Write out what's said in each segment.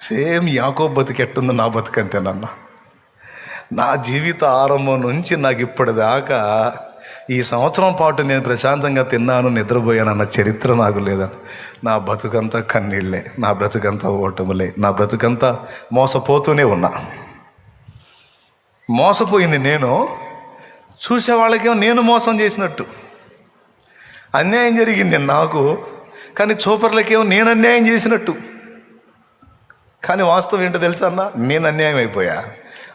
Same యాకోబు బతుకు ఎట్టుందో నా బతుకు అంతేనన్నా. నా జీవిత ఆరంభం నుంచి నాకు ఇప్పటిదాకా ఈ సంవత్సరం పాటు నేను ప్రశాంతంగా తిన్నాను, నిద్రపోయానన్న చరిత్ర నాకు లేదని. నా బతుకంతా కన్నీళ్ళే, నా బ్రతుకంతా ఓటములే, నా బ్రతుకంతా మోసపోతూనే ఉన్నా. మోసపోయింది నేను, చూసే వాళ్ళకేమో నేను మోసం చేసినట్టు. అన్యాయం జరిగింది నాకు, కానీ చూపర్లకేమో నేను అన్యాయం చేసినట్టు. కానీ వాస్తవం ఏంటో తెలుసన్నా, నేను అన్యాయం అయిపోయా.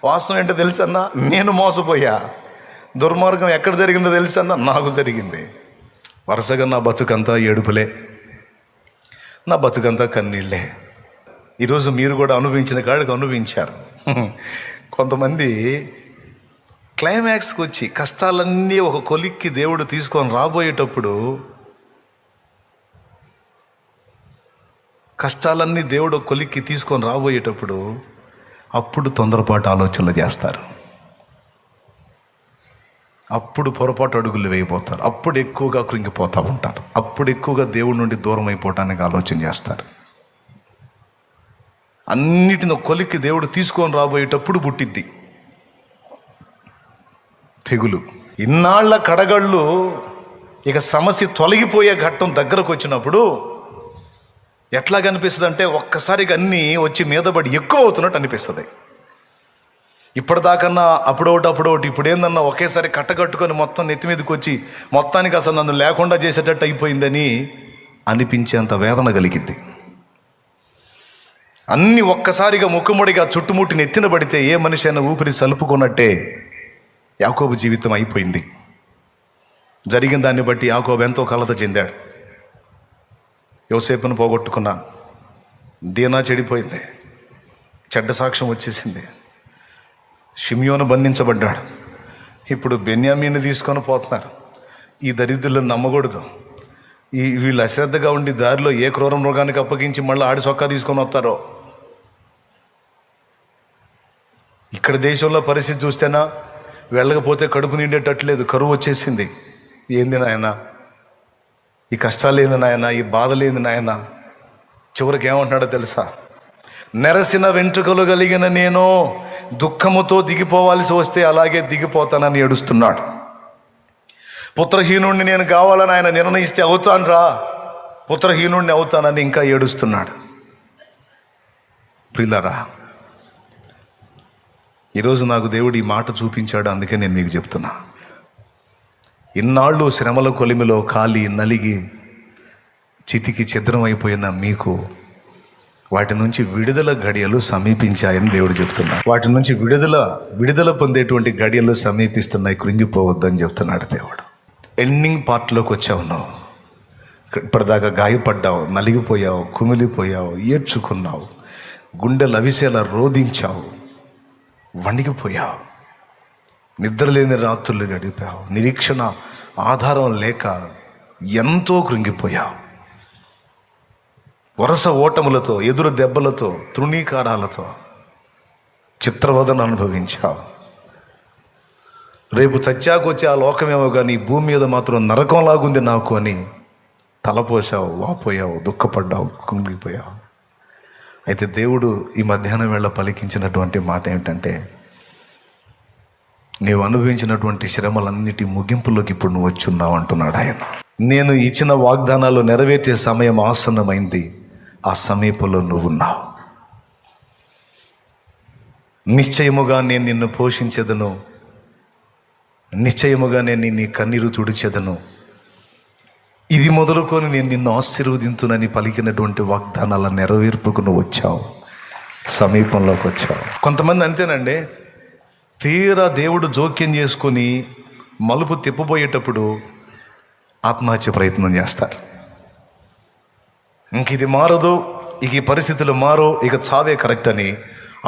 వాస్తవం ఏంటో తెలుసన్నా, నేను మోసపోయా. దుర్మార్గం ఎక్కడ జరిగిందో తెలుసన్నా, నాకు జరిగింది. వరుసగా నా బతుకంతా ఏడుపులే, నా బతుకంతా కన్నీళ్ళే. ఈరోజు మీరు కూడా అనుభవించిన కాడికి అనుభవించారు. కొంతమంది క్లైమాక్స్కి వచ్చి కష్టాలన్నీ ఒక కొలిక్కి దేవుడు తీసుకొని రాబోయేటప్పుడు, కష్టాలన్నీ దేవుడు కొలిక్కి తీసుకొని రాబోయేటప్పుడు అప్పుడు తొందరపాటు ఆలోచనలు చేస్తారు, అప్పుడు పొరపాటు అడుగులు వేయబోతారు, అప్పుడు ఎక్కువగా కృంగిపోతూ ఉంటారు, అప్పుడు ఎక్కువగా దేవుడి నుండి దూరం అయిపోవటానికి ఆలోచన చేస్తారు. అన్నిటిని కొలిక్కి దేవుడు తీసుకొని రాబోయేటప్పుడు పుట్టిద్ది తెగులు. ఇన్నాళ్ల కడగళ్ళు ఇక సమస్య తొలగిపోయే ఘట్టం దగ్గరకు వచ్చినప్పుడు ఎట్లా కనిపిస్తుంది అంటే, ఒక్కసారిగా అన్నీ వచ్చి మీదపడి ఎక్కువ అవుతున్నట్టు అనిపిస్తుంది. ఇప్పటిదాకన్నా అప్పుడోటి ఇప్పుడు ఏందన్నా ఒకేసారి కట్టగట్టుకొని మొత్తం నెత్తి మీదకి వచ్చి మొత్తానికి అసలు నన్ను లేకుండా చేసేటట్టు అయిపోయిందని అనిపించేంత వేదన కలిగిద్ది. అన్నీ ఒక్కసారిగా ముక్కుముడిగా చుట్టుముట్టిని ఎత్తిన పడితే ఏ మనిషి అయినా ఊపిరి సలుపుకున్నట్టే యాకోబు జీవితం అయిపోయింది. జరిగిన దాన్ని బట్టి యాకోబు ఎంతో కలత చెందాడు. యోసేపును పోగొట్టుకున్నాను, దీనా చెడిపోయింది, చెడ్డ సాక్ష్యం వచ్చేసింది. షిమ్యోను బంధించబడ్డాడు, ఇప్పుడు బెన్యామీని తీసుకొని పోతున్నారు. ఈ దరిద్రులను నమ్మకూడదు. వీళ్ళు అశ్రద్ధగా ఉండి దారిలో ఏ క్రూర మృగానికి అప్పగించి మళ్ళీ ఆడి సొక్కా తీసుకొని వస్తారో. ఇక్కడ దేశంలో పరిస్థితి చూస్తేనా వెళ్ళకపోతే కడుపు నిండేటట్లేదు, కరువు వచ్చేసింది. ఏంది నాయన ఈ కష్టాలు, ఏంది నాయన ఈ బాధలు, ఏంది నాయన. చివరికి ఏమంటున్నాడో తెలుసా? నెరసిన వెంట్రుకలు కలిగిన నేను దుఃఖముతో దిగిపోవాల్సి వస్తే అలాగే దిగిపోతానని ఏడుస్తున్నాడు. పుత్రహీనుడిని నేను కావాలని ఆయన నిర్ణయిస్తే అవుతాను రా, పుత్రహీనుడిని అవుతానని ఇంకా ఏడుస్తున్నాడు. ప్రియులారా, ఈరోజు నాకు దేవుడు ఈ మాట చూపించాడు, అందుకే నేను మీకు చెప్తున్నా. ఇన్నాళ్ళు శ్రమల కొలిమిలో కాలి నలిగి చితికి ఛిద్రం అయిపోయిన మీకు వాటి నుంచి విడుదల గడియలు సమీపించాయని దేవుడు చెప్తున్నాడు. వాటి నుంచి విడుదల పొందేటువంటి గడియలు సమీపిస్తున్నాయి, కృంగిపోవద్దని చెప్తున్నాడు దేవుడు. ఎండింగ్ పార్ట్లోకి వచ్చావు నువ్వు. ఇప్పటిదాకా గాయపడ్డావు, నలిగిపోయావు, కుమిలిపోయావు, ఏడ్చుకున్నావు, గుండెలు అవిసేలా రోధించావు, వణిగిపోయావు, నిద్రలేని రాత్రులు గడిపావు, నిరీక్షణ ఆధారం లేక ఎంతో కృంగిపోయావు, వరుస ఓటములతో, ఎదురు దెబ్బలతో, తృణీకారాలతో చిత్రవదన అనుభవించావు. రేపు చచ్చాకొచ్చి ఆ లోకమేమో కానీ భూమి మీద మాత్రం నరకంలాగుంది నాకు అని తలపోసావు, వాపోయావు, దుఃఖపడ్డావు, కృంగిపోయావు. అయితే దేవుడు ఈ మధ్యాహ్నం వేళ పలికించినటువంటి మాట ఏమిటంటే, నీవు అనుభవించినటువంటి శ్రమలన్నిటి ముగింపులోకి ఇప్పుడు నువ్వు వచ్చున్నావు అంటున్నాడు ఆయన. నేను ఇచ్చిన వాగ్దానాలు నెరవేర్చే సమయం ఆసన్నమైంది, ఆ సమీపంలో నువ్వున్నావు. నిశ్చయముగా నేను నిన్ను పోషించేదను, నిశ్చయముగా నేను నీ కన్నీరు తుడిచేదను, ఇది మొదలుకొని నేను నిన్ను ఆశీర్వదించునని పలికినటువంటి వాగ్దానాల నెరవేర్పుకు నువ్వు వచ్చావు, సమీపంలోకి వచ్చావు. కొంతమంది అంతేనండి, తీరా దేవుడు జోక్యం చేసుకొని మలుపు తిప్పబోయేటప్పుడు ఆత్మహత్య ప్రయత్నం చేస్తారు. ఇంక ఇది మారదు, ఇక ఈ పరిస్థితులు మారో, ఇక చావే కరెక్ట్ అని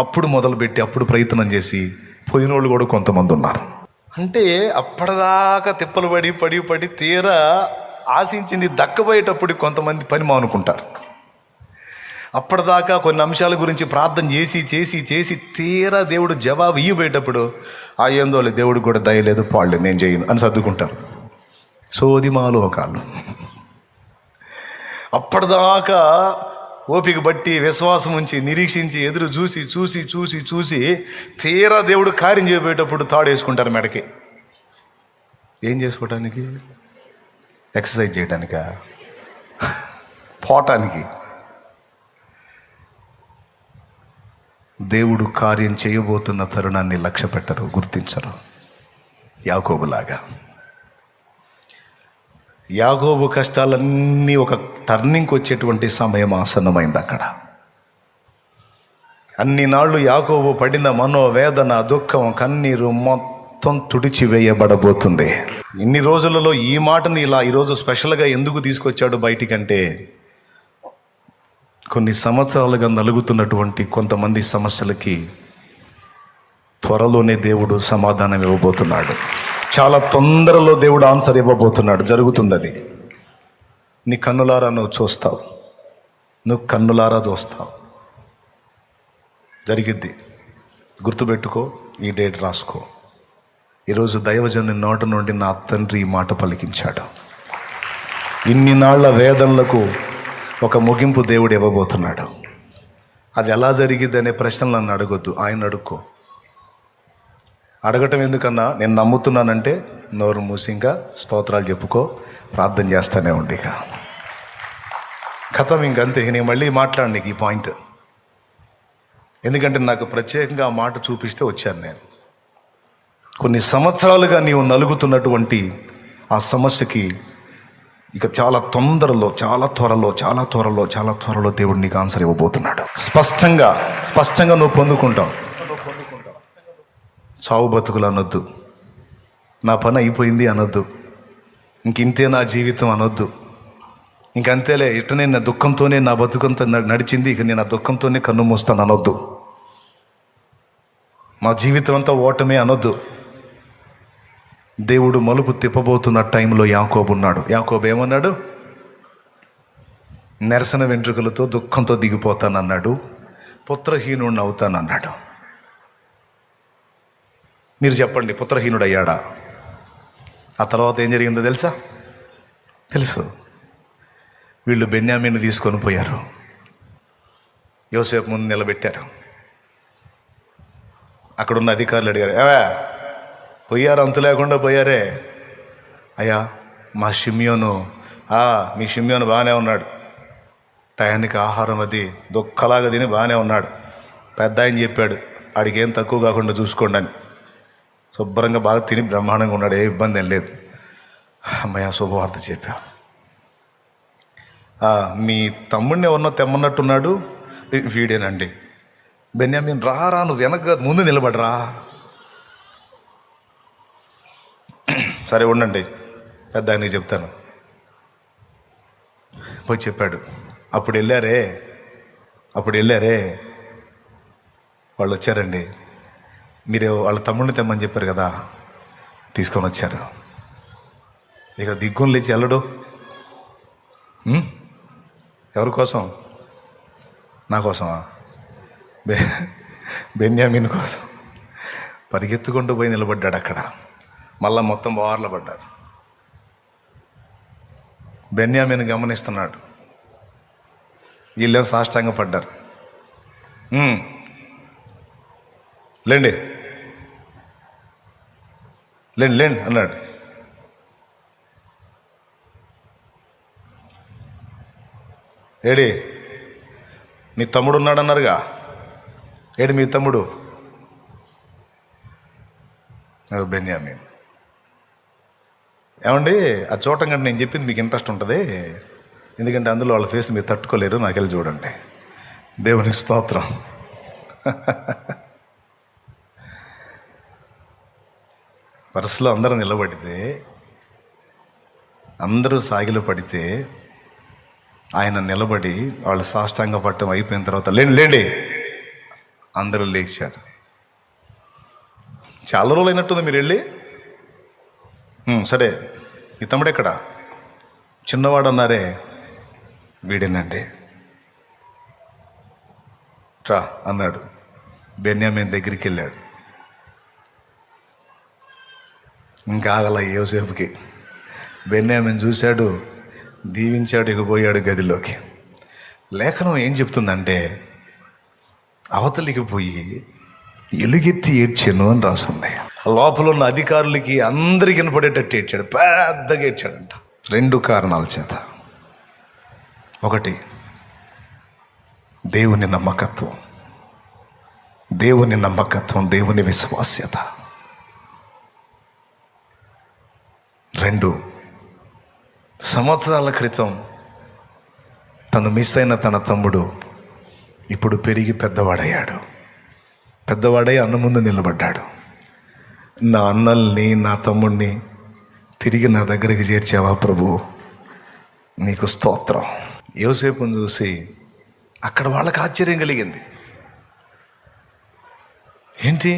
అప్పుడు మొదలుపెట్టి అప్పుడు ప్రయత్నం చేసి పోయినోళ్ళు కూడా కొంతమంది ఉన్నారు. అంటే అప్పటిదాకా తిప్పలు పడి తీరా ఆశించింది దక్కబోయేటప్పుడు కొంతమంది పని మానుకుంటారు. అప్పటిదాకా కొన్ని అంశాల గురించి ప్రార్థన చేసి తీరా దేవుడు జవాబు ఇవ్వబోయేటప్పుడు ఏందోలే దేవుడికి కూడా దయలేదు, పాడలేదు, నేను చేయను అని సర్దుకుంటారు. సోది మాలోకాలు. అప్పటిదాకా ఓపిక బట్టి విశ్వాసం ఉంచి నిరీక్షించి ఎదురు చూసి చూసి చూసి చూసి తీరా దేవుడు కార్యం చేయబోయేటప్పుడు తాడు వేసుకుంటారు మెడకి. ఏం చేసుకోవటానికి? ఎక్సర్సైజ్ చేయడానికా? పోవటానికి? దేవుడు కార్యం చేయబోతున్న తరుణాన్ని లక్ష్య పెట్టరు, గుర్తించరు. యాకోబులాగా యాకోబు కష్టాలన్నీ ఒక టర్నింగ్కి వచ్చేటువంటి సమయం ఆసన్నమైంది. అక్కడ అన్ని నాళ్ళు యాకోబు పడిన మనోవేదన, దుఃఖం, కన్నీరు మొత్తం తుడిచివేయబడబోతుంది. ఇన్ని రోజులలో ఈ మాటని ఇలా ఈరోజు స్పెషల్గా ఎందుకు తీసుకొచ్చాడు బయటికంటే, కొన్ని సంవత్సరాలుగా నలుగుతున్నటువంటి కొంతమంది సమస్యలకి త్వరలోనే దేవుడు సమాధానం ఇవ్వబోతున్నాడు. చాలా తొందరలో దేవుడు ఆన్సర్ ఇవ్వబోతున్నాడు. జరుగుతుంది అది. నీ కన్నులారా నువ్వు చూస్తావు, నువ్వు కన్నులారా చూస్తావు. జరిగిద్ది. గుర్తుపెట్టుకో, ఈ డేట్ రాసుకో. ఈరోజు దైవజనుని నోట నుండి నా తండ్రి ఈ మాట పలికించాడు. ఇన్ని నాళ్ల వేదనలకు ఒక ముగింపు దేవుడు ఇవ్వబోతున్నాడు. అది ఎలా జరిగిద్ది అనే ప్రశ్నలు నన్ను అడగొద్దు, ఆయన అడుక్కో. అడగటం ఎందుకన్నా, నేను నమ్ముతున్నానంటే నోరు మూసి ఇంకా స్తోత్రాలు చెప్పుకో, ప్రార్థన చేస్తూనే ఉండి. ఇక కథం ఇంకంతే. నేను మళ్ళీ మాట్లాడు నీకు ఈ పాయింట్. ఎందుకంటే నాకు ప్రత్యేకంగా ఆ మాట చూపిస్తే వచ్చాను నేను. కొన్ని సంవత్సరాలుగా నీవు నలుగుతున్నటువంటి ఆ సమస్యకి ఇక చాలా తొందరలో, చాలా త్వరలో దేవుడు నీకు ఆన్సర్ ఇవ్వబోతున్నాడు. స్పష్టంగా నువ్వు పొందుకుంటావు. చావు బతుకులు అనొద్దు, నా పని అయిపోయింది అనొద్దు, ఇంతే నా జీవితం అనొద్దు, ఇంకంతేలే ఇట్టనే నా దుఃఖంతోనే నా బతుకంతా నడిచింది, ఇక నేను ఆ దుఃఖంతోనే కన్ను మూస్తాను అనొద్దు, మా జీవితం అంతా ఓటమే అనొద్దు. దేవుడు మలుపు తిప్పబోతున్న టైంలో యాకోబు ఉన్నాడు. యాకోబు ఏమన్నాడు? నిరసన వెంట్రుకలతో దుఃఖంతో దిగిపోతానన్నాడు, పుత్రహీనుడిని అవుతానన్నాడు. మీరు చెప్పండి, పుత్రహీనుడు అయ్యాడా? ఆ తర్వాత ఏం జరిగిందో తెలుసు. వీళ్ళు బెన్యామీని తీసుకొని పోయారు, యోసేపు ముందు నిలబెట్టారు. అక్కడున్న అధికారులు అడిగారు, పోయారు, అంతు లేకుండా పోయారే. అయ్యా మా షిమ్యోను, మీ షిమ్యోను బాగానే ఉన్నాడు, టయానికి ఆహారం అది దుఃఖలాగా తిని బాగానే ఉన్నాడు, పెద్ద ఆయన చెప్పాడు ఆడికి ఏం తక్కువ కాకుండా చూసుకోండి అని. శుభ్రంగా బాగా తిని బ్రహ్మాండంగా ఉన్నాడు, ఏ ఇబ్బంది ఏం లేదు. అమ్మయ్య శుభవార్త చెప్పా. మీ తమ్ముడిని ఎవరినో తెమ్మన్నట్టున్నాడు, వీడేనండి. బెన్యామీన్ రా, నువ్వు వెనక ముందు నిలబడరా. సరే ఉండండి, పెద్ద ఆయనకి చెప్తాను. పోయి చెప్పాడు. అప్పుడు వెళ్ళారే వాళ్ళు వచ్చారండి. మీరు వాళ్ళ తమ్ముడిని తెమ్మని చెప్పారు కదా, తీసుకొని వచ్చారు. ఇక దిగ్గుని లేచి వెళ్ళడు. ఎవరి కోసం? నా కోసమా? బెన్యామీన్ కోసం. పరిగెత్తుకుంటూ పోయి నిలబడ్డాడు అక్కడ. మళ్ళా మొత్తం బార్లు పడ్డారు. బెన్యామీన్ గమనిస్తున్నాడు. వీళ్ళేమో సాష్టాంగ పడ్డారు. లేండి అన్నాడు. ఏడి నీ తమ్ముడు ఉన్నాడు అన్నారుగా, ఏడి మీ తమ్ముడు? బెన్యామీన్. ఏమండి ఆ చూడటం కంటే నేను చెప్పింది మీకు ఇంట్రెస్ట్ ఉంటుంది, ఎందుకంటే అందులో వాళ్ళ ఫేస్ మీరు తట్టుకోలేరు. నాకు వెళ్ళి చూడండి. దేవునికి స్తోత్రం. వరుసలో అందరూ నిలబడితే, అందరూ సాగిలు పడితే, ఆయన నిలబడి వాళ్ళు సాష్టాంగ పట్టం అయిపోయిన తర్వాత లేండి అందరూ లేచారు. చాలా రోజులు అయినట్టుంది మీరు వెళ్ళి. సరే మీ తమ్ముడు ఎక్కడా? చిన్నవాడు అన్నారే, వీడేనండి, రా అన్నాడు. బెన్యామీన్ దగ్గరికి వెళ్ళాడు. ఇంకా ఆగల యోసేపుకి. బెన్యామీన్ చూశాడు, దీవించాడు, ఇక పోయాడు గదిలోకి. లేఖనం ఏం చెప్తుందంటే అవతలికి పోయి ఎలుగెత్తి ఏడ్చాను అని రాస్తుంది. లోపల ఉన్న అధికారులకి అందరికి వినపడేటట్టు ఏడ్చాడు, పెద్దగా ఏడ్చాడంట. 2 కారణాల చేత. ఒకటి, దేవుని నమ్మకత్వం, దేవుని విశ్వాస్యత. 2, సంవత్సరాల క్రితం తను మిస్ అయిన తన తమ్ముడు ఇప్పుడు పెరిగి పెద్దవాడై అన్న ముందు నిలబడ్డాడు. నా అన్నల్ని, నా తమ్ముడిని తిరిగి నా దగ్గరికి చేర్చావా ప్రభు, నీకు స్తోత్రం. యోసేపుని చూసి అక్కడ వాళ్ళకి ఆశ్చర్యం కలిగింది. ఏంటి,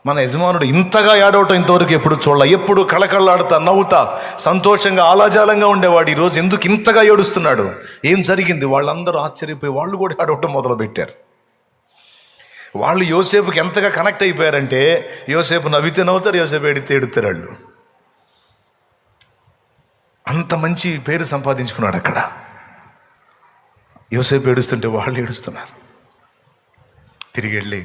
మన యజమానుడు ఇంతగా ఏడవటం ఇంతవరకు ఎప్పుడు చూడాల. ఎప్పుడు కళకళలాడుతా, నవ్వుతా, సంతోషంగా, ఆలాజాలంగా ఉండేవాడు. ఈరోజు ఎందుకు ఇంతగా ఏడుస్తున్నాడు, ఏం జరిగింది? వాళ్ళందరూ ఆశ్చర్యపోయి వాళ్ళు కూడా ఏడవటం మొదలుపెట్టారు. వాళ్ళు యోసేపుకి ఎంతగా కనెక్ట్ అయిపోయారంటే, యోసేపు నవ్వితే నవ్వుతారు, యోసేపు ఏడితే ఏడుతారు. వాళ్ళు అంత మంచి పేరు సంపాదించుకున్నాడు అక్కడ. యోసేపు ఏడుస్తుంటే వాళ్ళు ఏడుస్తున్నారు. తిరిగి వెళ్ళి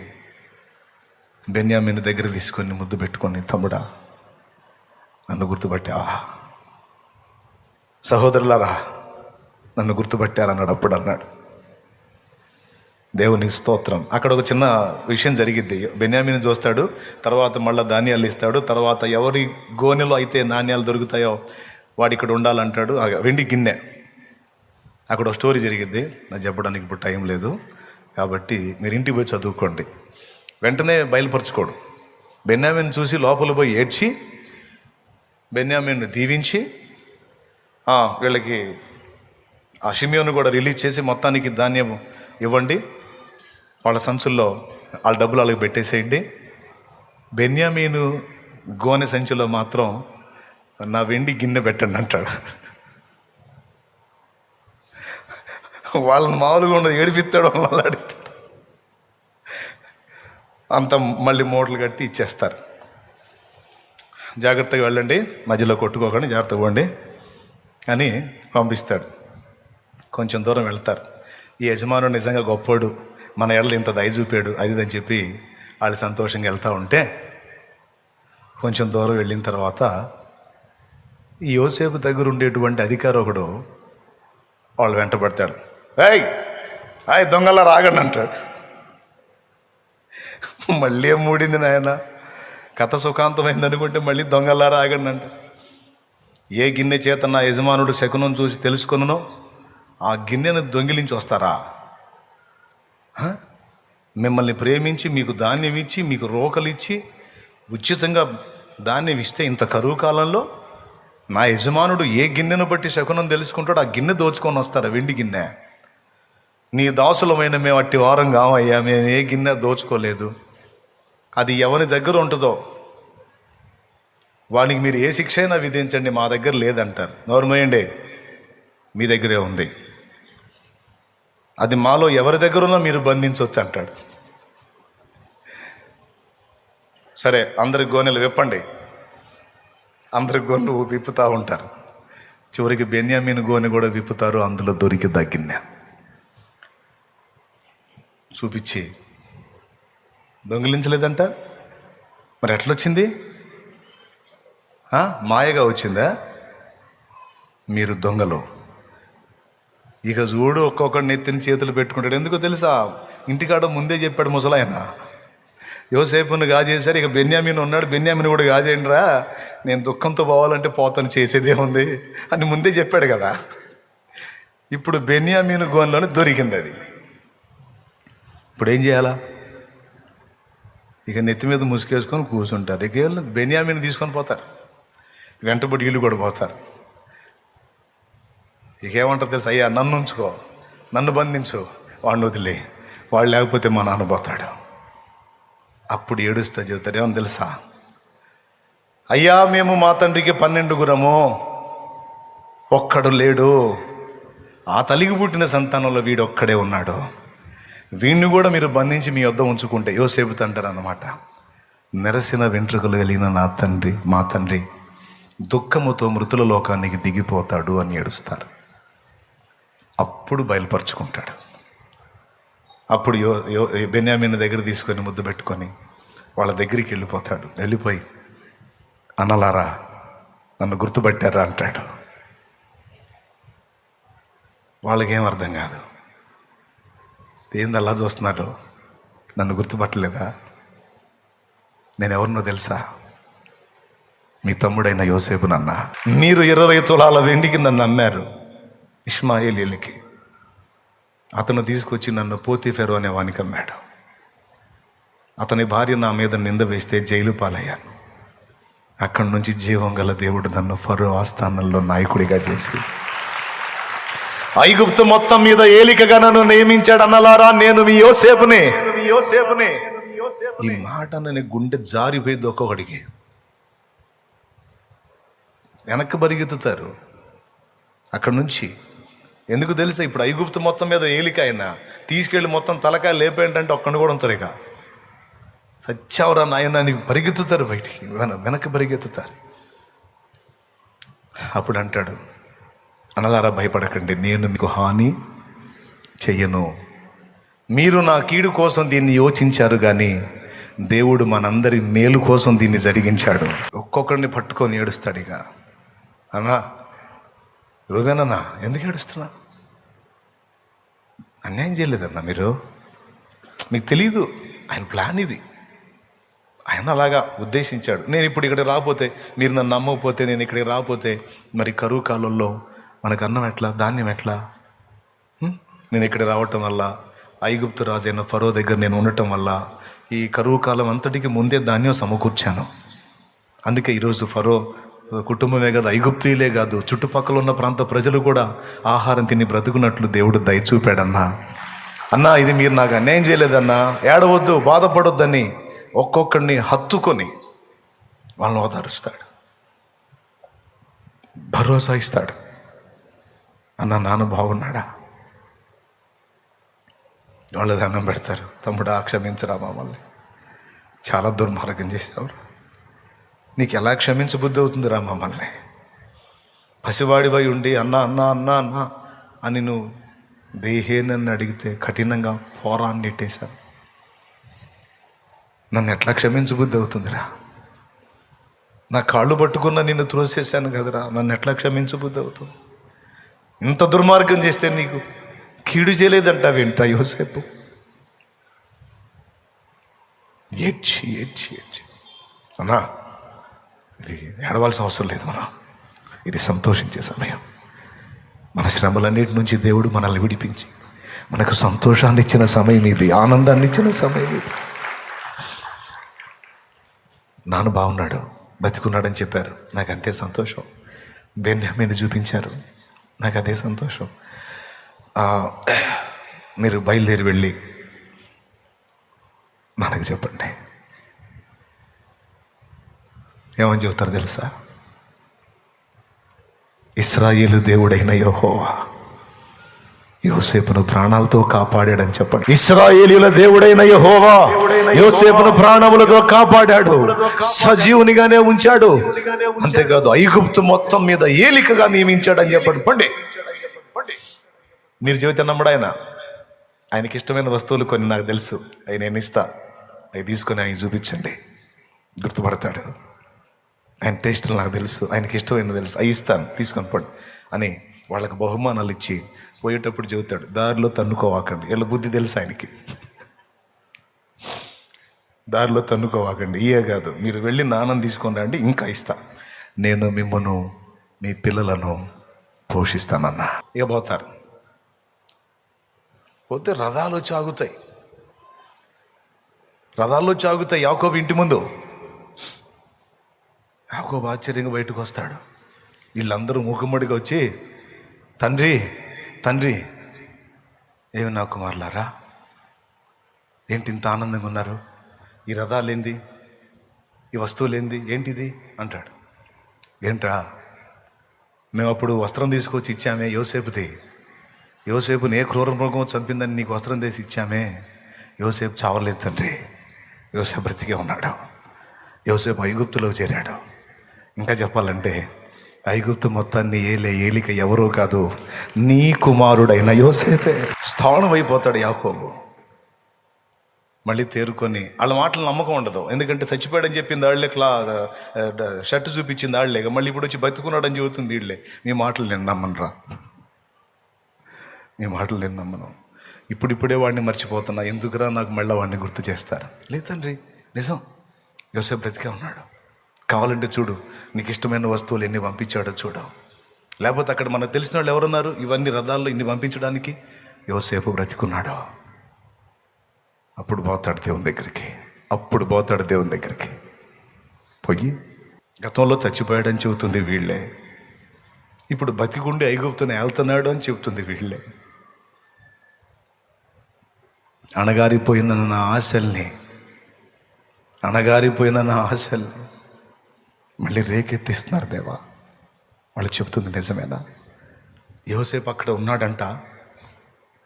బెన్యామీను దగ్గర తీసుకొని ముద్దు పెట్టుకొని, తమ్ముడా నన్ను గుర్తుపట్టావా, సహోదరులారా నన్ను గుర్తుపట్టారన్నాడు. అప్పుడు అన్నాడు, దేవుని స్తోత్రం. అక్కడ ఒక చిన్న విషయం జరిగిద్ది. బెన్యామీను చూస్తాడు, తర్వాత మళ్ళీ ధాన్యాలు ఇస్తాడు. తర్వాత ఎవరి గోనెలో అయితే నాణ్యాలు దొరుకుతాయో వాడు ఇక్కడ ఉండాలంటాడు. వెండి గిన్నె, అక్కడ ఒక స్టోరీ జరిగిద్ది. నాకు చెప్పడానికి ఇప్పుడు టైం లేదు కాబట్టి మీరు ఇంటికి పోయి చదువుకోండి. వెంటనే బయలుపరచుకోడు. బెన్యామీను చూసి లోపల పోయి ఏడ్చి బెన్యామీను దీవించి వీళ్ళకి ఆ షిమియోను కూడా రిలీజ్ చేసి మొత్తానికి ధాన్యం ఇవ్వండి, వాళ్ళ సంచుల్లో వాళ్ళ డబ్బులు వాళ్ళకి పెట్టేసేయండి. బెన్యామీను గోనె సంచిలో మాత్రం నా వెండి గిన్నె పెట్టండి అంటాడు. వాళ్ళని మామూలుగా ఉండదు, ఏడిపిస్తాడు, మళ్ళీ అడుగుతాడు. అంత మళ్ళీ మూటలు కట్టి ఇచ్చేస్తారు. జాగ్రత్తగా వెళ్ళండి, మధ్యలో కొట్టుకోకండి, జాగ్రత్తగా పోండి అని పంపిస్తాడు. కొంచెం దూరం వెళ్తారు. ఈ యజమానుడు నిజంగా గొప్పోడు, మన ఎడలు ఇంత దయ చూపాడు, అది అని చెప్పి వాళ్ళు సంతోషంగా వెళ్తూ ఉంటే, కొంచెం దూరం వెళ్ళిన తర్వాత ఈ యోసేపు దగ్గర ఉండేటువంటి అధికారి ఒకడు వాళ్ళు వెంటబడతాడు. ఏయ్ దొంగలా రాగండి అంటాడు. మళ్ళీ ఏం మూడింది నాయన, కథ సుఖాంతమైంది అనుకుంటే మళ్ళీ దొంగలా రాగండి అంట. ఏ గిన్నె చేత నా యజమానుడు శకునం చూసి తెలుసుకొనునో ఆ గిన్నెను దొంగిలించి వస్తారా? మిమ్మల్ని ప్రేమించి మీకు ధాన్యం ఇచ్చి మీకు రోకలిచ్చి ఉచితంగా ధాన్యం ఇస్తే ఇంత కరువు కాలంలో నా యజమానుడు ఏ గిన్నెను బట్టి శకునం తెలుసుకుంటాడో ఆ గిన్నె దోచుకొని వస్తారా? వెండి గిన్నె. నీ దాసులమైన మేము అట్టి వారం కావయ్యా, మేము ఏ గిన్నె దోచుకోలేదు. అది ఎవరి దగ్గర ఉంటుందో వానికి మీరు ఏ శిక్ష అయినా విధించండి, మా దగ్గర లేదంటారు. నోరుమోయండి, మీ దగ్గరే ఉంది. అది మాలో ఎవరి దగ్గర ఉన్నా మీరు బంధించవచ్చు అంటాడు. సరే, అందరి గోనెలు విప్పండి. అందరి గోనెలు విప్పుతూ ఉంటారు. చివరికి బెన్యామీను గోనె కూడా విప్పుతారు. అందులో దొరికి గిన్నె చూపించి, దొంగిలించలేదంట, మరి ఎట్లొచ్చింది? మాయగా వచ్చిందా? మీరు దొంగలు. ఇక చూడు, ఒక్కొక్కడిని ఎత్తిన చేతులు పెట్టుకుంటాడు. ఎందుకో తెలుసా? ఇంటికాడ ముందే చెప్పాడు ముసలాయన, యోసేపుని గాజేశారు, ఇక బెన్యామీను ఉన్నాడు, బెన్యామీను కూడా గాజేయండి రా, నేను దుఃఖంతో పోవాలంటే పోతాను, చేసేదే ఉంది అని ముందే చెప్పాడు కదా. ఇప్పుడు బెన్యామీను గోన్లోనే దొరికింది అది. ఇప్పుడు ఏం చేయాలా? ఇక నెత్తి మీద ముసుకేసుకొని కూర్చుంటారు. ఇక బెన్యామీను తీసుకొని పోతారు, వెంటబడి వీళ్ళు కూడా పోతారు. ఇక ఏమంటారు తెలుసు? అయ్యా నన్ను ఉంచుకో, నన్ను బంధించు, వాడిని వదిలే, వాడు లేకపోతే మా నాన్న పోతాడు. అప్పుడు ఏడుస్తా చెబుతారు, ఏమని తెలుసా? అయ్యా మేము మా తండ్రికి 12 ఒక్కడు లేడు, ఆ తల్లికి పుట్టిన సంతానంలో వీడు ఒక్కడే ఉన్నాడు, వీణ్ణి కూడా మీరు బంధించి మీ వద్ద ఉంచుకుంటే, యోసేపు తంటారు అన్నమాట, నెరసిన వెంట్రుకలు కలిగిన మా తండ్రి దుఃఖముతో మృతుల లోకానికి దిగిపోతాడు అని ఏడుస్తారు. అప్పుడు బయలుపరుచుకుంటాడు. అప్పుడు బెన్యామీను దగ్గర తీసుకొని ముద్దు పెట్టుకొని వాళ్ళ దగ్గరికి వెళ్ళిపోతాడు. వెళ్ళిపోయి, అన్నలారా నన్ను గుర్తుపట్టారా అంటాడు. వాళ్ళకేం అర్థం కాదు. ఏంది అలా చూస్తున్నాడు, నన్ను గుర్తుపట్టలేదా, నేను ఎవరినో తెలుసా, మీ తమ్ముడైన యోసేపు నన్న. మీరు 20 తులాల వెండికి నన్ను అమ్మారు ఇష్మాయేలీలకి. అతను తీసుకొచ్చి నన్ను పోతీఫెరో అనే వానికి అమ్మాడు. అతని భార్య నా మీద నింద వేస్తే జైలు పాలయ్యాను. అక్కడి నుంచి జీవం గల దేవుడు నన్ను ఫరో ఆస్థానంలో నాయకుడిగా చేసి ఐగుప్తు మొత్తం మీద ఏలికగా నన్ను నియమించాడు. అన్నలారా నేను మీ యోసేపునే. ఈ మాట నేను గుండె జారిపోయింది. ఒక్కొక్కడికి వెనక్కి పరిగెత్తుతారు అక్కడి నుంచి. ఎందుకు తెలుసా, ఇప్పుడు ఐగుప్తు మొత్తం మీద ఏలిక అయినా తీసుకెళ్ళి మొత్తం తలకాయ లేపేంటంటే ఒక్కడిని కూడా ఉంటారు. ఇక సత్యావరా నాయన అని పరిగెత్తుతారు, బయటికి వెనక్కి పరిగెత్తుతారు. అప్పుడు అంటాడు, అన్నలారా భయపడకండి, నేను మీకు హాని చెయ్యను. మీరు నా కీడు కోసం దీన్ని యోచించారు, కానీ దేవుడు మనందరి మేలు కోసం దీన్ని జరిగించాడు. ఒక్కొక్కరిని పట్టుకొని ఏడుస్తాడు. ఇక అన్నా రూబేనన్నా ఎందుకు ఏడుస్తున్నా, అన్యాయం చేయలేదన్నా మీరు, మీకు తెలీదు ఆయన ప్లాన్ ఇది. ఆయన అలాగా ఉద్దేశించాడు. నేను ఇప్పుడు ఇక్కడికి రాకపోతే, మీరు నన్ను నమ్మకపోతే, నేను ఇక్కడికి రాకపోతే మరి కరువు కాలంలో మనకు అన్నం ఎట్లా, ధాన్యం ఎట్లా? నేను ఇక్కడ రావటం వల్ల, ఐగుప్తు రాజు అయిన ఫరో దగ్గర నేను ఉండటం వల్ల ఈ కరువు కాలం అంతటికి ముందే ధాన్యం సమకూర్చాను. అందుకే ఈరోజు ఫరో కుటుంబమే కాదు, ఐగుప్తీలే కాదు, చుట్టుపక్కల ఉన్న ప్రాంత ప్రజలు కూడా ఆహారం తిని బ్రతుకున్నట్లు దేవుడు దయ చూపాడన్నా. అన్నా ఇది మీరు నాకు అన్యాయం చేయలేదన్నా, ఏడవద్దు, బాధపడొద్దని ఒక్కొక్కడిని హత్తుకొని వాళ్ళని ఓదారుస్తాడు, భరోసా ఇస్తాడు. అన్న నాన్న బాగున్నాడా, వాళ్ళు దండం పెడతారు, తమ్ముడా క్షమించరా మమ్మల్ని, చాలా దుర్మార్గం చేసావు, నీకు ఎలా క్షమించబుద్ధి అవుతుందిరా మమ్మల్ని, పసివాడివై ఉండి అన్నా అన్నా అన్నా అన్నా అని నువ్వు దేహేనని అడిగితే కఠినంగా పోరాన్ని నెట్టేశాను, నన్ను ఎట్లా క్షమించబుద్ధి అవుతుందిరా, నా కాళ్ళు పట్టుకున్న నిన్ను త్రోసేశాను కదరా, నన్ను ఎట్లా క్షమించబుద్ధి అవుతుంది, ఇంత దుర్మార్గం చేస్తే నీకు కీడు చేయలేదంటావేంట్రా యోసేపు? ఏడ్చి ఏడ్చి ఏడ్చి అన్నా ఇది ఏడవలసిన అవసరం లేదు, మనం ఇది సంతోషించే సమయం. మన శ్రమలన్నిటి నుంచి దేవుడు మనల్ని విడిపించి మనకు సంతోషాన్ని ఇచ్చిన సమయం ఇది, ఆనందాన్ని ఇచ్చిన సమయం ఇది. నాన్న బాగున్నాడు, బతికున్నాడని చెప్పారు, నాకు అంతే సంతోషం. బెన్యామీను చూపించారు, నాకు అదే సంతోషం. మీరు బయలుదేరి వెళ్ళి మనకు చెప్పండి, ఏమని చెబుతారు తెలుసా? ఇశ్రాయేలు దేవుడైన యెహోవా యోసేపును ప్రాణాలతో కాపాడాడని చెప్పండి. ఇశ్రాయేలీయుల దేవుడైన యెహోవా యోసేపును ప్రాణములతో కాపాడాడు, సజీవునిగానే ఉంచాడు, అంతేకాదు ఐగుప్తు మొత్తం మీద ఏలికగా నియమించాడని చెప్పండి. పండి మీరు చెబితే నమ్మడు ఆయన. ఆయనకి ఇష్టమైన వస్తువులు కొన్ని నాకు తెలుసు, అవి నేను ఇస్తా, అవి తీసుకొని ఆయన చూపించండి, గుర్తుపడతాడు. ఆయన టేస్టులు నాకు తెలుసు, ఆయనకి ఇష్టమైన తెలుసు, అవి ఇస్తాను తీసుకొని పడు అని వాళ్ళకి బహుమానాలు ఇచ్చి పోయేటప్పుడు చెబుతాడు, దారిలో తన్నుకోవాకండి. వీళ్ళ బుద్ధి తెలుసు ఆయనకి, దారిలో తన్నుకోవాకండి, ఇయే కాదు మీరు వెళ్ళి నాన్నం తీసుకొని రండి, ఇంకా ఇస్తా, నేను మిమ్మల్ని మీ పిల్లలను పోషిస్తానన్నా. ఇక పోతారు. పోతే రథాలు చాగుతాయి, రథాల్లో చాగుతాయి. యాకోబు ఇంటి ముందు యాకోబు ఆశ్చర్యంగా బయటకు వస్తాడు. వీళ్ళందరూ మూకుమ్మడిగా వచ్చి, తండ్రి తండ్రి ఏమి నా కుమారులారా, ఏంటి ఇంత ఆనందంగా ఉన్నారు, ఈ రథాలేంది, ఈ వస్తువులేంది, ఏంటిది అంటాడు. ఏంట్రా, మేము అప్పుడు వస్త్రం తీసుకొచ్చి ఇచ్చామే యోసేపుది, యోసేపుని ఏ క్రూర మృగం చంపిందని నీకు వస్త్రం తీసి ఇచ్చామే, యోసేపు చావలేదు తండ్రి, యోసేపు బ్రతికే ఉన్నాడు, యోసేపు ఐగుప్తులో చేరాడు. ఇంకా చెప్పాలంటే ఐగుప్తు మొత్తాన్ని ఏలిక ఎవరో కాదు, నీ కుమారుడైన యోసేపే. స్థానం అయిపోతాడు యాకోబు. మళ్ళీ తేరుకొని వాళ్ళ మాటలు నమ్మకం ఉండదు. ఎందుకంటే చచ్చిపోయాడని చెప్పింది వాళ్ళే, షర్టు చూపించింది వాళ్ళే. మళ్ళీ ఇప్పుడు వచ్చి బతుకున్నాడని చెబుతుంది వీళ్ళే. మీ మాటలు నేను నమ్మనురా, మీ మాటలు నేను నమ్మను. ఇప్పుడిప్పుడే వాడిని మర్చిపోతున్నా, ఎందుకురా నాకు మళ్ళీ వాడిని గుర్తు చేస్తారు. లేదు తండ్రి, నిజం, యోసేపు బ్రతికే ఉన్నాడు. కావాలంటే చూడు, నీకు ఇష్టమైన వస్తువులు ఎన్ని పంపించాడో చూడు. లేకపోతే అక్కడ మనకు తెలిసిన వాళ్ళు ఎవరున్నారు ఇవన్నీ రథాల్లో ఇన్ని పంపించడానికి? యోసేపు బ్రతికున్నాడు. అప్పుడు పోతాడు దేవుని దగ్గరికి, అప్పుడు పోతాడు దేవుని దగ్గరికి. పోయి గతంలో చచ్చిపోయాడని చెబుతుంది వీళ్ళే, ఇప్పుడు బతికుండి ఐగుప్తుని వెళ్తున్నాడు అని చెబుతుంది వీళ్ళే. అణగారిపోయిన నా ఆశల్ని మళ్ళీ రేకెత్తిస్తున్నారు దేవా. వాళ్ళు చెప్తుంది నిజమేనా? యోసేపు అక్కడ ఉన్నాడంట,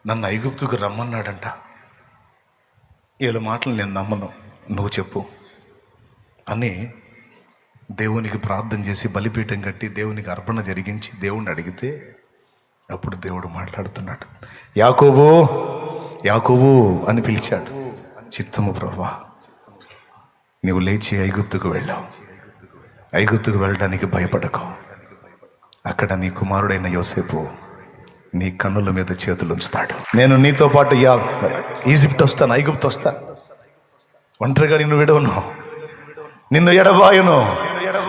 నన్ను ఐగుప్తుకు రమ్మన్నాడంట. వీళ్ళ మాటలు నేను నమ్మను, నువ్వు చెప్పు అని దేవునికి ప్రార్థన చేసి బలిపీఠం కట్టి దేవునికి అర్పణ జరిగించి దేవుణ్ణి అడిగితే అప్పుడు దేవుడు మాట్లాడుతున్నాడు. యాకోబు, యాకోబు అని పిలిచాడు. చిత్తము ప్రభువా, నీవు లేచి ఐగుప్తుకు వెళ్ళావు. ఐగుప్తుకు వెళ్ళడానికి భయపడకు. అక్కడ నీ కుమారుడైన యోసేపు నీ కన్నుల మీద చేతులు ఉంచుతాడు. నేను నీతో పాటు ఈజిప్ట్ వస్తాను, ఐగుప్తు వస్తాను. ఒంటరిగా నిన్ను విడవను, నిన్ను ఎడబాయను.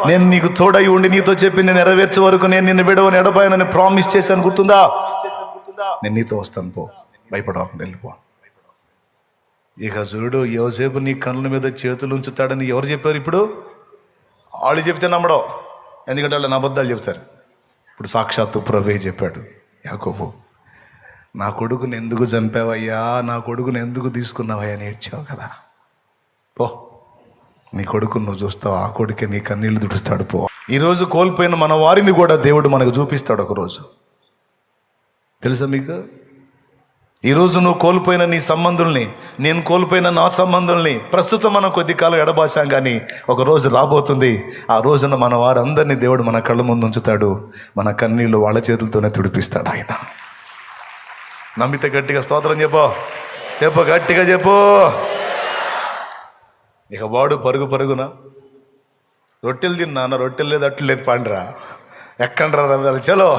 నేను నీకు తోడై ఉండి నీతో చెప్పింది నెరవేర్చే వరకు నేను నిన్ను విడవను, ఎడబాయనని ప్రామిస్ చేశాను. గుర్తుందా? నేను నీతో వస్తాను, పో, భయపడకుండా వెళ్ళిపో. ఇక చూడు, యోసేపు నీ కన్నుల మీద చేతులు ఉంచుతాడని ఎవరు చెప్పారు? ఇప్పుడు వాళ్ళు చెప్తే నమ్మడం, ఎందుకంటే వాళ్ళు అబద్ధాలు చెప్తారు. ఇప్పుడు సాక్షాత్తు ప్రభువే చెప్పాడు, యాకోబు, నా కొడుకుని ఎందుకు చంపావయ్యా, నా కొడుకుని ఎందుకు తీసుకున్నావయ్యా అని ఏడ్చావు కదా, పో, నీ కొడుకుని నువ్వు చూస్తావు, ఆ కొడుకే నీ కన్నీళ్ళు తుడుస్తాడు, పో. ఈరోజు కోల్పోయిన మన వారిని కూడా దేవుడు మనకు చూపిస్తాడు ఒకరోజు. తెలుసా మీకు? ఈరోజు నువ్వు కోల్పోయిన నీ సంబంధుల్ని, నేను కోల్పోయిన నా సంబంధుల్ని ప్రస్తుతం మనం కొద్ది కాలం ఎడబాసాం, కానీ ఒక రోజు రాబోతుంది. ఆ రోజున మన వారందరినీ దేవుడు మన కళ్ళ ముందు ఉంచుతాడు. మన కన్నీళ్ళు వాళ్ళ చేతులతోనే తుడిపిస్తాడు ఆయన. నమ్మితే గట్టిగా స్తోత్రం చెప్పు, గట్టిగా చెప్పు. ఇక వాడు పరుగున రొట్టెలు తిన్నా, రొట్టెలు లేదు, అట్లు లేదు, పాండ్రా, ఎక్కండ్రా రవ్వాలి, చలో.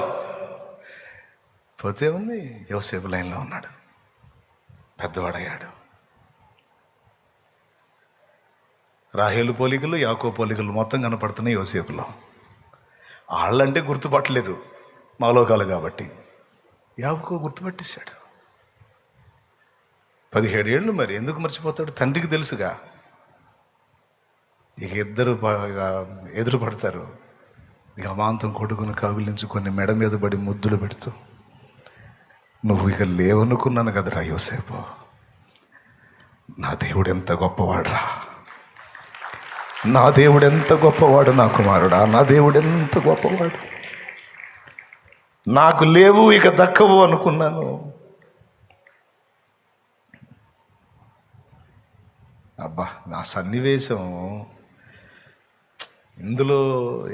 పోతే ఉంది, యోసేపు లైన్లో ఉన్నాడు, పెద్దవాడయ్యాడు. రాహేలు పోలికలు, యాకోబు పోలికలు మొత్తం కనపడుతున్నాయి యోసేపులో. వాళ్ళంటే గుర్తుపట్టలేరు మాలోకాలు కాబట్టి, యాకోబు గుర్తుపట్టేశాడు. 17 ఏళ్ళు, మరి ఎందుకు మర్చిపోతాడు? తండ్రికి తెలుసుగా. ఇక ఇద్దరు ఎదురు పడతారు. ఇక అమాంతం కొడుకును కౌగిలించుకొని మెడ మీద పడి ముద్దులు పెడుతూ, నువ్వు ఇక లేవనుకున్నాను కదరా యోసేపు, నా దేవుడు ఎంత గొప్పవాడురా, నా దేవుడు ఎంత గొప్పవాడు, నా కుమారుడా, నా దేవుడు ఎంత గొప్పవాడు, నాకు లేవు ఇక దక్కవు అనుకున్నాను. అబ్బా, నా సన్నివేశం ఇందులో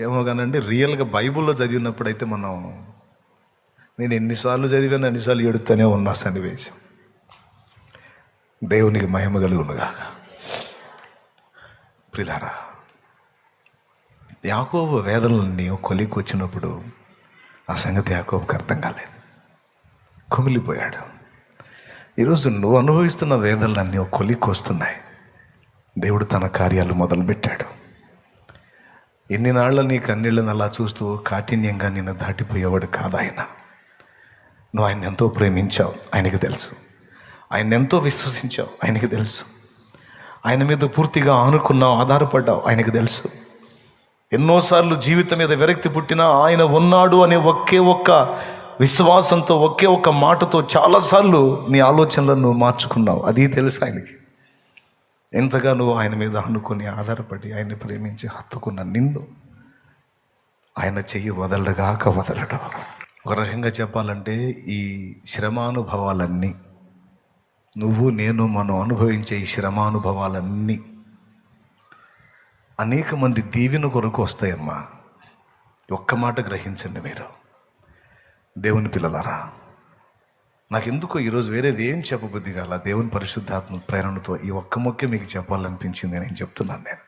ఏమో కానండి, రియల్గా బైబిల్లో చదివినప్పుడైతే నేను ఎన్నిసార్లు చదివాను అన్నిసార్లు ఎడుతూనే ఉన్నా సన్నివేశం. దేవునికి మహిమ కలుగునుగా. ప్రియులారా, యాకోబు వేదనలన్నీ కొలికి వచ్చినప్పుడు ఆ సంగతి యాకోబుకి అర్థం కాలేదు, కుమిలిపోయాడు. ఈరోజు నువ్వు అనుభవిస్తున్న వేదనలన్నీ ఒక కొలికి వస్తున్నాయి. దేవుడు తన కార్యాలు మొదలుపెట్టాడు. ఎన్ని నాళ్ళ నీ కన్నీళ్ళని అలా చూస్తూ కాఠిన్యంగా నిన్ను దాటిపోయేవాడు కాదు ఆయన. నువ్వు ఆయన ఎంతో ప్రేమించావు, ఆయనకి తెలుసు. ఆయన ఎంతో విశ్వసించావు, ఆయనకి తెలుసు. ఆయన మీద పూర్తిగా ఆనుకున్నావు, ఆధారపడ్డావు, ఆయనకి తెలుసు. ఎన్నోసార్లు జీవితం మీద విరక్తి పుట్టినా ఆయన ఉన్నాడు అనే ఒకే ఒక్క విశ్వాసంతో, ఒకే ఒక్క మాటతో చాలాసార్లు నీ ఆలోచనలను నువ్వు మార్చుకున్నావు. అది తెలుసు ఆయనకి. ఎంతగా నువ్వు ఆయన మీద అనుకుని ఆధారపడి ఆయన్ని ప్రేమించి హత్తుకున్న నిన్ను ఆయన చెయ్యి వదలగాక వదలడు. ఒక రకంగా చెప్పాలంటే ఈ శ్రమానుభవాలన్నీ, నువ్వు నేను మనం అనుభవించే ఈ శ్రమానుభవాలన్నీ అనేక మంది దీవెన కొరకు వస్తాయమ్మా. ఒక్క మాట గ్రహించండి మీరు దేవుని పిల్లలారా. నాకెందుకో ఈరోజు వేరేది ఏం చెప్పబుద్ధి కాల, దేవుని పరిశుద్ధాత్మ ప్రేరణతో ఈ ఒక్క మొక్కే మీకు చెప్పాలనిపించింది. నేను చెప్తున్నాను.